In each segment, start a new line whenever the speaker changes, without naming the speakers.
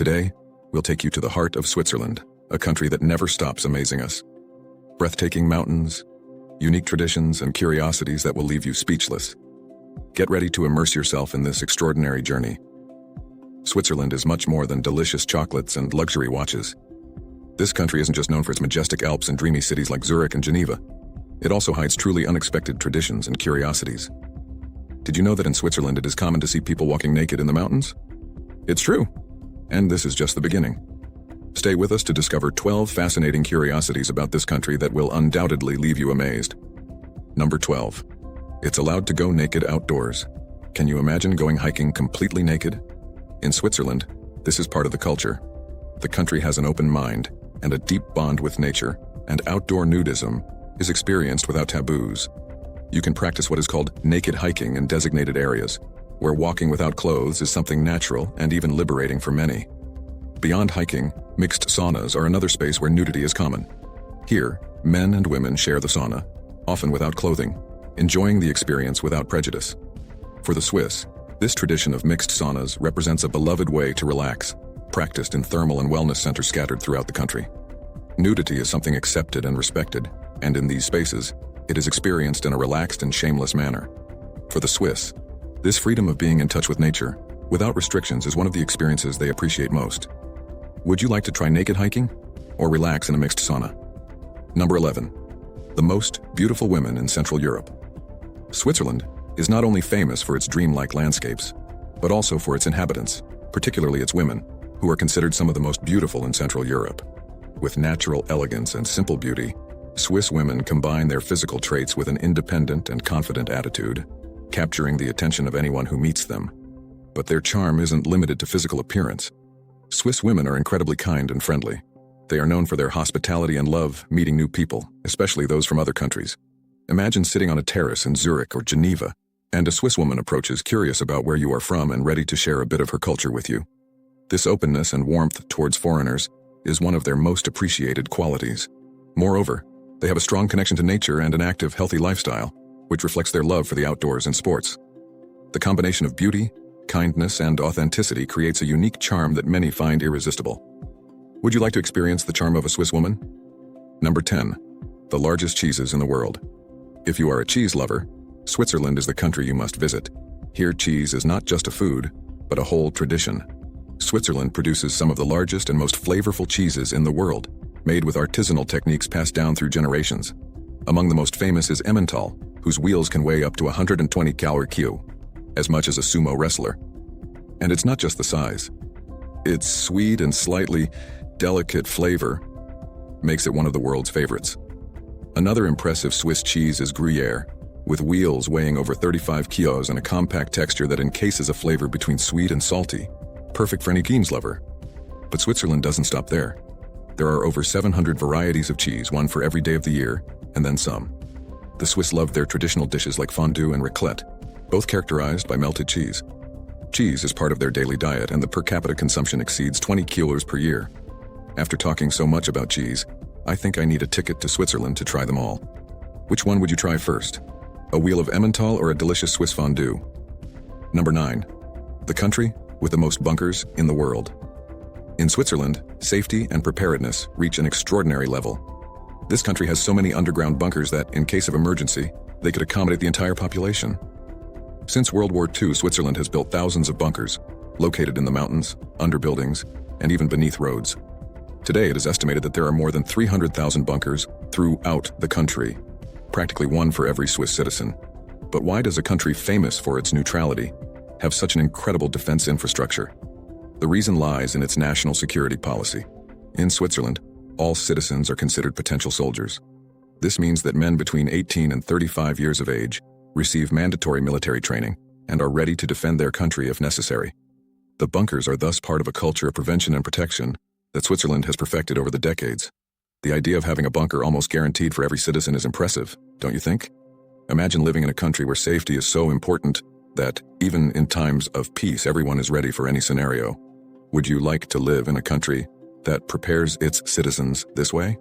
Today, we'll take you to the heart of Switzerland, a country that never stops amazing us. Breathtaking mountains, unique traditions, and curiosities that will leave you speechless. Get ready to immerse yourself in this extraordinary journey. Switzerland is much more than delicious chocolates and luxury watches. This country isn't just known for its majestic Alps and dreamy cities like Zurich and Geneva. It also hides truly unexpected traditions and curiosities. Did you know that in Switzerland it is common to see people walking naked in the mountains? It's true. And this is just the beginning. Stay with us to discover 12 fascinating curiosities about this country that will undoubtedly leave you amazed. Number 12. It's allowed to go naked outdoors. Can you imagine going hiking completely naked? In Switzerland, this is part of the culture. The country has an open mind and a deep bond with nature, and outdoor nudism is experienced without taboos. You can practice what is called naked hiking in designated areas, where walking without clothes is something natural and even liberating for many. Beyond hiking, mixed saunas are another space where nudity is common. Here, men and women share the sauna, often without clothing, enjoying the experience without prejudice. For the Swiss, this tradition of mixed saunas represents a beloved way to relax, practiced in thermal and wellness centers scattered throughout the country. Nudity is something accepted and respected, and in these spaces, it is experienced in a relaxed and shameless manner. For the Swiss, this freedom of being in touch with nature, without restrictions, is one of the experiences they appreciate most. Would you like to try naked hiking or relax in a mixed sauna? Number 11. The most beautiful women in Central Europe. Switzerland is not only famous for its dreamlike landscapes, but also for its inhabitants, particularly its women, who are considered some of the most beautiful in Central Europe. With natural elegance and simple beauty, Swiss women combine their physical traits with an independent and confident attitude, capturing the attention of anyone who meets them. But their charm isn't limited to physical appearance. Swiss women are incredibly kind and friendly. They are known for their hospitality and love meeting new people, especially those from other countries. Imagine sitting on a terrace in Zurich or Geneva, and a Swiss woman approaches, curious about where you are from and ready to share a bit of her culture with you. This openness and warmth towards foreigners is one of their most appreciated qualities. Moreover, they have a strong connection to nature and an active, healthy lifestyle, which reflects their love for the outdoors and sports. The combination of beauty, kindness, and authenticity creates a unique charm that many find irresistible. Would you like to experience the charm of a Swiss woman? Number 10. The largest cheeses in the world. If you are a cheese lover, Switzerland is the country you must visit. Here, cheese is not just a food, but a whole tradition. Switzerland produces some of the largest and most flavorful cheeses in the world, made with artisanal techniques passed down through generations. Among the most famous is Emmental, whose wheels can weigh up to 120 kg, as much as a sumo wrestler. And it's not just the size. Its sweet and slightly delicate flavor makes it one of the world's favorites. Another impressive Swiss cheese is Gruyere, with wheels weighing over 35 kilos and a compact texture that encases a flavor between sweet and salty, perfect for any cheese lover. But Switzerland doesn't stop there. There are over 700 varieties of cheese, one for every day of the year, and then some. The Swiss love their traditional dishes like fondue and raclette, both characterized by melted cheese. Cheese is part of their daily diet, and the per capita consumption exceeds 20 kilos per year. After talking so much about cheese, I think I need a ticket to Switzerland to try them all. Which one would you try first? A wheel of Emmental or a delicious Swiss fondue? Number 9. The country with the most bunkers in the world. In Switzerland, safety and preparedness reach an extraordinary level. This country has so many underground bunkers that, in case of emergency, they could accommodate the entire population. Since World War II, Switzerland has built thousands of bunkers, located in the mountains, under buildings, and even beneath roads. Today, it is estimated that there are more than 300,000 bunkers throughout the country, practically one for every Swiss citizen. But why does a country famous for its neutrality have such an incredible defense infrastructure? The reason lies in its national security policy. In Switzerland, all citizens are considered potential soldiers. This means that men between 18 and 35 years of age receive mandatory military training and are ready to defend their country if necessary. The bunkers are thus part of a culture of prevention and protection that Switzerland has perfected over the decades. The idea of having a bunker almost guaranteed for every citizen is impressive, don't you think? Imagine living in a country where safety is so important that, even in times of peace, everyone is ready for any scenario. Would you like to live in a country that prepares its citizens this way?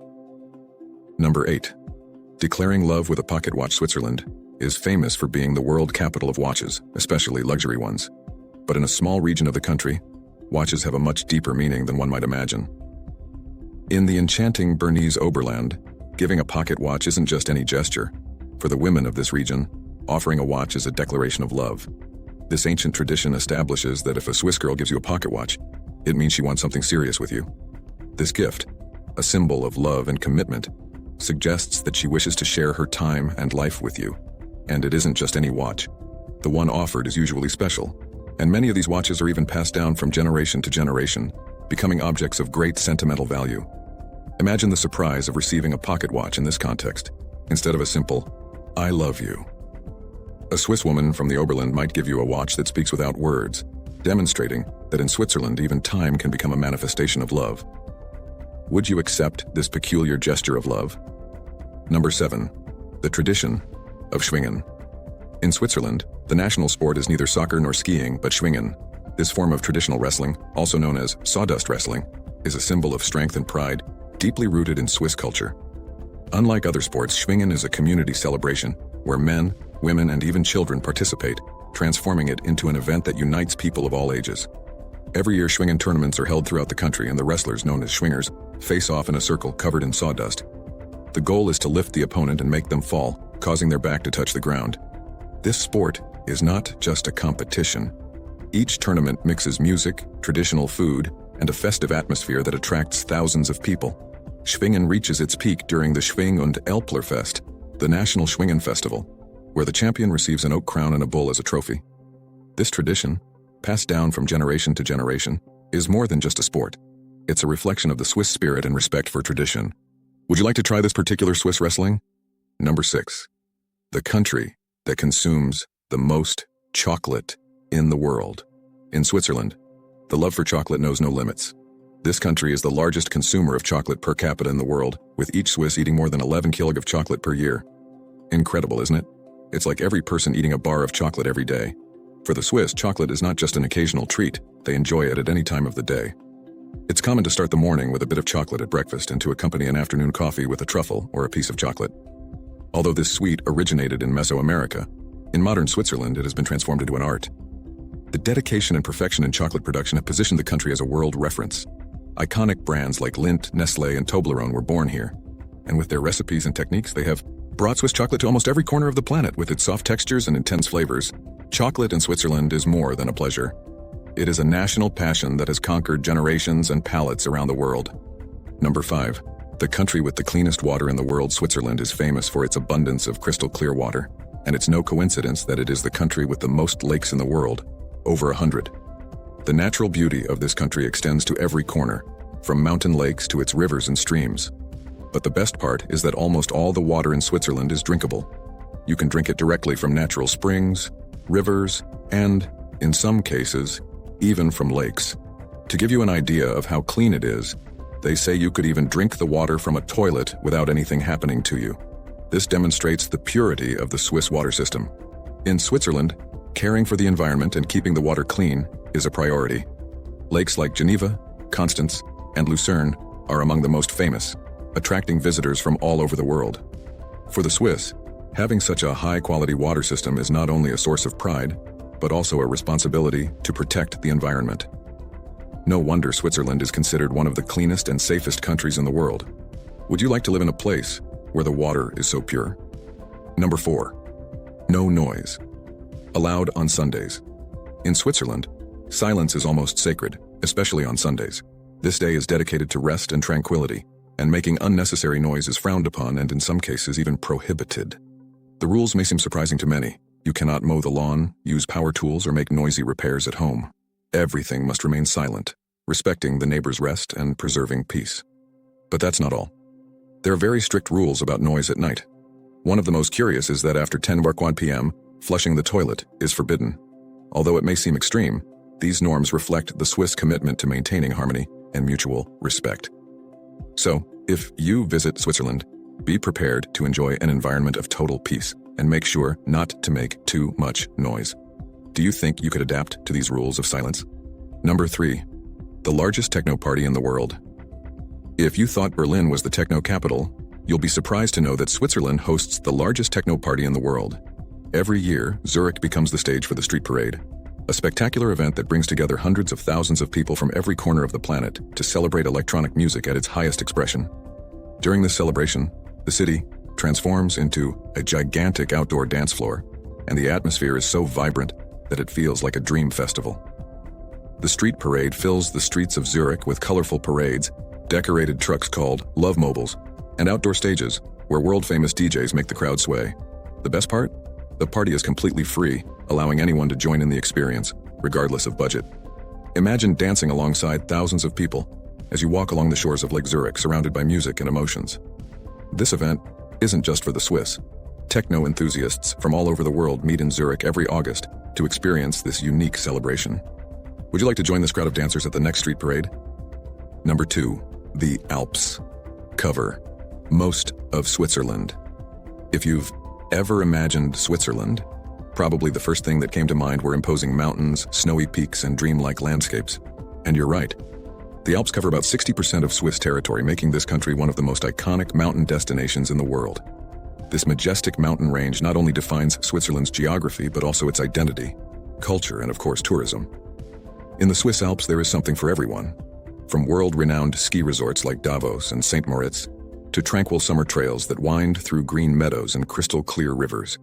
Number 8. Declaring love with a pocket watch. Switzerland is famous for being the world capital of watches, especially luxury ones. But in a small region of the country, watches have a much deeper meaning than one might imagine. In the enchanting Bernese Oberland, giving a pocket watch isn't just any gesture. For the women of this region, offering a watch is a declaration of love. This ancient tradition establishes that if a Swiss girl gives you a pocket watch, it means she wants something serious with you. This gift, a symbol of love and commitment, suggests that she wishes to share her time and life with you. And it isn't just any watch. The one offered is usually special, and many of these watches are even passed down from generation to generation, becoming objects of great sentimental value. Imagine the surprise of receiving a pocket watch in this context, instead of a simple, "I love you." A Swiss woman from the Oberland might give you a watch that speaks without words, demonstrating that in Switzerland even time can become a manifestation of love. Would you accept this peculiar gesture of love? Number 7. The tradition of Schwingen. In Switzerland, the national sport is neither soccer nor skiing, but Schwingen. This form of traditional wrestling, also known as sawdust wrestling, is a symbol of strength and pride, deeply rooted in Swiss culture. Unlike other sports, Schwingen is a community celebration where men, women, and even children participate, transforming it into an event that unites people of all ages. Every year, Schwingen tournaments are held throughout the country, and the wrestlers, known as Schwingers, face off in a circle covered in sawdust. The goal is to lift the opponent and make them fall, causing their back to touch the ground. This sport is not just a competition. Each tournament mixes music, traditional food, and a festive atmosphere that attracts thousands of people. Schwingen reaches its peak during the Schwing- und Älplerfest, the National Schwingen Festival, where the champion receives an oak crown and a bull as a trophy. This tradition, passed down from generation to generation, is more than just a sport. It's a reflection of the Swiss spirit and respect for tradition. Would you like to try this particular Swiss wrestling? Number 6. The country that consumes the most chocolate in the world. In Switzerland, the love for chocolate knows no limits. This country is the largest consumer of chocolate per capita in the world, with each Swiss eating more than 11 kg of chocolate per year. Incredible, isn't it? It's like every person eating a bar of chocolate every day. For the Swiss, chocolate is not just an occasional treat, they enjoy it at any time of the day. It's common to start the morning with a bit of chocolate at breakfast and to accompany an afternoon coffee with a truffle or a piece of chocolate. Although this sweet originated in Mesoamerica, in modern Switzerland it has been transformed into an art. The dedication and perfection in chocolate production have positioned the country as a world reference. Iconic brands like Lindt, Nestlé, and Toblerone were born here, and with their recipes and techniques they have brought Swiss chocolate to almost every corner of the planet with its soft textures and intense flavors. Chocolate in Switzerland is more than a pleasure. It is a national passion that has conquered generations and palates around the world. Number 5. The country with the cleanest water in the world. Switzerland is famous for its abundance of crystal clear water, and it's no coincidence that it is the country with the most lakes in the world, over 100. The natural beauty of this country extends to every corner, from mountain lakes to its rivers and streams. But the best part is that almost all the water in Switzerland is drinkable. You can drink it directly from natural springs, rivers, and, in some cases, even from lakes. To give you an idea of how clean it is, they say you could even drink the water from a toilet without anything happening to you. This demonstrates the purity of the Swiss water system. In Switzerland, caring for the environment and keeping the water clean is a priority. Lakes like Geneva, Constance, and Lucerne are among the most famous, attracting visitors from all over the world. For the Swiss, having such a high-quality water system is not only a source of pride, but also a responsibility to protect the environment. No wonder Switzerland is considered one of the cleanest and safest countries in the world. Would you like to live in a place where the water is so pure? Number 4. No noise. Allowed on Sundays. In Switzerland, silence is almost sacred, especially on Sundays. This day is dedicated to rest and tranquility, and making unnecessary noise is frowned upon and in some cases even prohibited. The rules may seem surprising to many. You cannot mow the lawn, use power tools, or make noisy repairs at home. Everything must remain silent, respecting the neighbor's rest and preserving peace. But that's not all. There are very strict rules about noise at night. One of the most curious is that after 10 p.m., flushing the toilet is forbidden. Although it may seem extreme, these norms reflect the Swiss commitment to maintaining harmony and mutual respect. So, if you visit Switzerland, be prepared to enjoy an environment of total peace, and make sure not to make too much noise. Do you think you could adapt to these rules of silence? Number 3. The largest techno party in the world. If you thought Berlin was the techno capital, you'll be surprised to know that Switzerland hosts the largest techno party in the world. Every year, Zurich becomes the stage for the street parade, a spectacular event that brings together hundreds of thousands of people from every corner of the planet to celebrate electronic music at its highest expression. During this celebration, the city transforms into a gigantic outdoor dance floor, and the atmosphere is so vibrant that it feels like a dream festival. The street parade fills the streets of Zurich with colorful parades, decorated trucks called love mobiles, and outdoor stages where world-famous DJs make the crowd sway. The best part? The party is completely free, allowing anyone to join in the experience, regardless of budget. Imagine dancing alongside thousands of people as you walk along the shores of Lake Zurich surrounded by music and emotions. This event isn't just for the Swiss. Techno enthusiasts from all over the world meet in Zurich every August to experience this unique celebration. Would you like to join this crowd of dancers at the next street parade? Number 2, the Alps. Cover most of Switzerland. If you've ever imagined Switzerland, probably the first thing that came to mind were imposing mountains, snowy peaks, and dreamlike landscapes. And you're right. The Alps cover about 60% of Swiss territory, making this country one of the most iconic mountain destinations in the world. This majestic mountain range not only defines Switzerland's geography, but also its identity, culture, and of course, tourism. In the Swiss Alps, there is something for everyone. From world-renowned ski resorts like Davos and St. Moritz, to tranquil summer trails that wind through green meadows and crystal-clear rivers.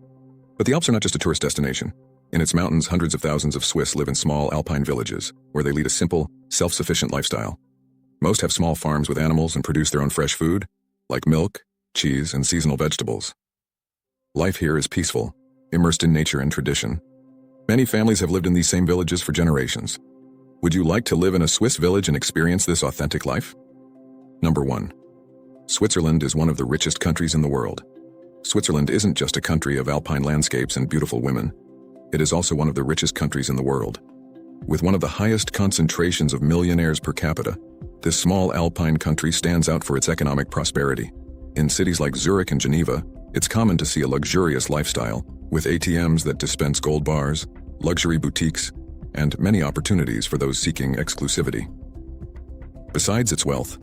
But the Alps are not just a tourist destination. In its mountains, hundreds of thousands of Swiss live in small alpine villages, where they lead a simple, self-sufficient lifestyle. Most have small farms with animals and produce their own fresh food, like milk, cheese, and seasonal vegetables. Life here is peaceful, immersed in nature and tradition. Many families have lived in these same villages for generations. Would you like to live in a Swiss village and experience this authentic life? Number 1. Switzerland is one of the richest countries in the world. Switzerland isn't just a country of alpine landscapes and beautiful women. It is also one of the richest countries in the world. With one of the highest concentrations of millionaires per capita, this small alpine country stands out for its economic prosperity. In cities like Zurich and Geneva, it's common to see a luxurious lifestyle, with ATMs that dispense gold bars, luxury boutiques, and many opportunities for those seeking exclusivity. Besides its wealth,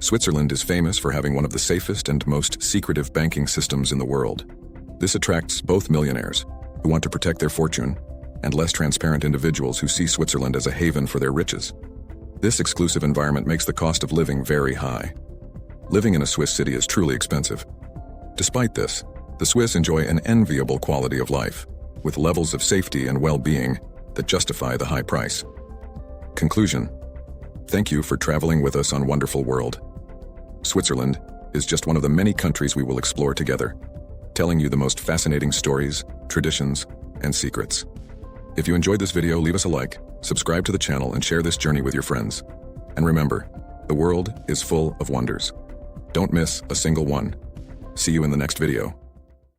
Switzerland is famous for having one of the safest and most secretive banking systems in the world. This attracts both millionaires, who want to protect their fortune, and less transparent individuals who see Switzerland as a haven for their riches. This exclusive environment makes the cost of living very high. Living in a Swiss city is truly expensive. Despite this, the Swiss enjoy an enviable quality of life, with levels of safety and well-being that justify the high price. Conclusion: thank you for traveling with us on Wonderful World. Switzerland is just one of the many countries we will explore together, telling you the most fascinating stories, traditions, and secrets. If you enjoyed this video, leave us a like, subscribe to the channel, and share this journey with your friends. And remember, the world is full of wonders. Don't miss a single one. See you in the next video.